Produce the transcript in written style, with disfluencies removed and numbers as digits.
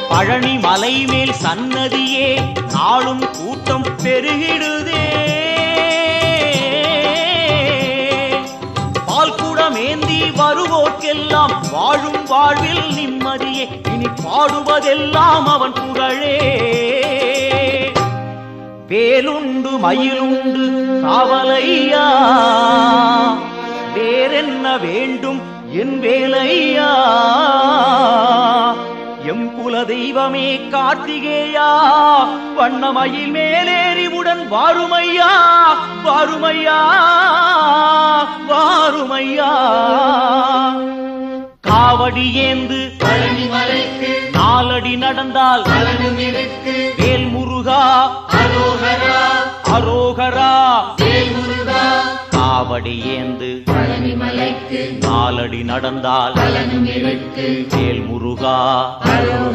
பழனி மலை மேல் சன்னதியே நாளும் கூட்டம் பெருகிடுதே. பால்குடமேந்தி வருவோர்க்கெல்லாம் வாழும் வாழ்வில் நிம்மதியே. இனி பாடுவதெல்லாம் அவன் புகழே. வேலுண்டு மயிலுண்டு காவலையா, வேறென்ன வேண்டும் என் வேலையா. எம் குல தெய்வமே கார்த்திகேயா, வண்ணமயில் மேலேறிவுடன் வாருமையா வாருமையா வாருமையா. காவடி ஏந்து பழனி மலைக்கு நாலடி நடந்தால் பலனும் இருக்கு. வேல் முருகா அரோகரா அரோகரா. வேல் முருகா. காவடி ஏந்து பழனி மலைக்கு நாலடி நடந்தால் பலனும் இருக்கு. வேல் முருகா அரோகரா.